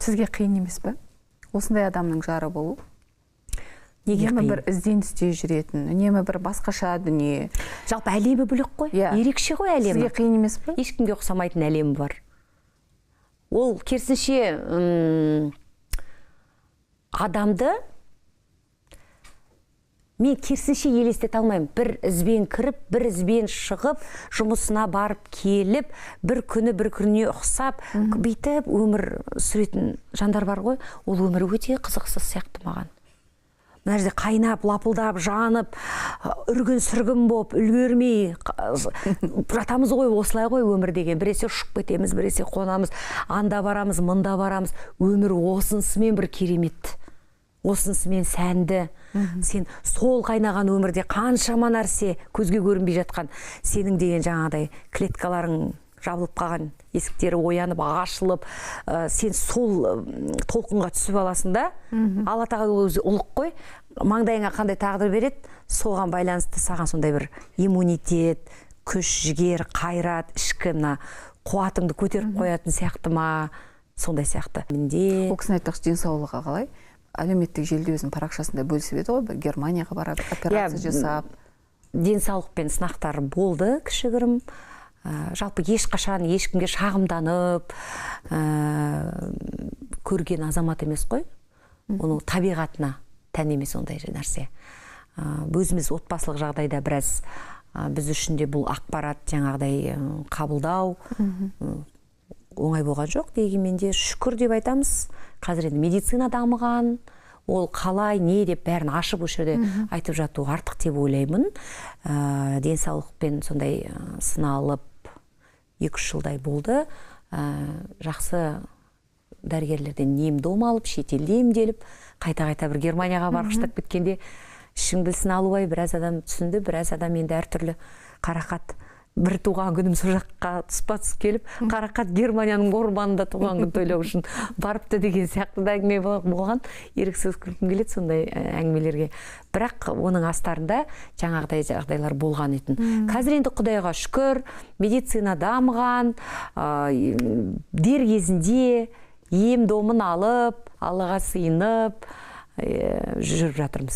Сізге қиын емес пе? Осындай адамның жары болу? Неге қиын? Үнемі бір ізденісте жүретін, үнемі бір басқаша дүние. Жалпы әлемі бөлек қой. Ерекше ғой әлемі. Сізге қиын емес пе? Ешкімге ұқсамайтын әлемі бар. Ол керісінше адамды мен керісінше елестете алмаймын. Бір ізбен кіріп, бір ізбен шығып, жұмысына барып келіп, бір күніне ұқсап, бүйтіп өмір сүретін жандар бар ғой. Ол өмір өте қызықсыз сияқты маған. Мына жерде қайнап, лапылдап, жанып, үргін сүргін боп, үлгермей жатамыз ғой, осылай ғой өмір деген. Біресе ұшып кетеміз, біресе қонамыз, анда барамыз, мында барамыз. Өмір осынысымен бір керемет. Осынысымен сәнді. Сен сол қайнаған өмірде қаншама нәрсе көзге көрінбей жатқан. Сенің деген жаңағыдай клеткаларың жабылып қалған, есіктері оянып, ашылып, сен сол толқынға түсіп аласың да. Алла тағала өзі ұлық қой, маңдайыңа қандай тағдыр береді, соған байланысты саған сондай бір иммунитет, күш, жігер, қайрат, ішкі мына қуатыңды көтеріп қоятын сияқты ма, сондай сияқты. Ол кісінің айтпақшы денсаулығы қалай? Әлеуметтік желіде өзінің парақшасында бөлісіп еді ғой, Германияға барып, операция жасап. Денсаулықпен сынақтар болды, кішігірім. Жалпы ешқашан ешкімге шағымданып көрген азамат емес қой. Оның табиғатына тән емес ондай нәрсе. Өзіміз отбасылық жағдайда біраз біз үшін де бұл ақпарат жаңағыдай қабылдау оңай болған жоқ, дегенмен де шүкір деп айтамыз. Қазір енді медицина дамыған, ол қалай, не деп бәрін ашып осы жерде айтып жату артық деп ойлаймын. Денсаулықпен сондай сыналып 2-3 жылдай болды. Жақсы дәрігерлерден ем-дом алып, шетелде емделіп, қайта-қайта бір Германияға барғыштап кеткенде ішің білсін алуай, біраз адам түсінді, біраз адам енді әртүрлі қарақат. Бір туған күнім сол жаққа тұспа-тұс келіп, қарақат Германияның орманында туған күн тойлау үшін барыпты деген сияқты да әңгіме болған. Еріксіз күлкім келеді сондай әңгімелерге. Бірақ оның астарында жаңағыдай жағдайлар болған етін. Қазір енді Құдайға шүкір, медицина дамыған, дер кезінде ем-домын алып, Аллаға сыйынып жүріп жатырмыз.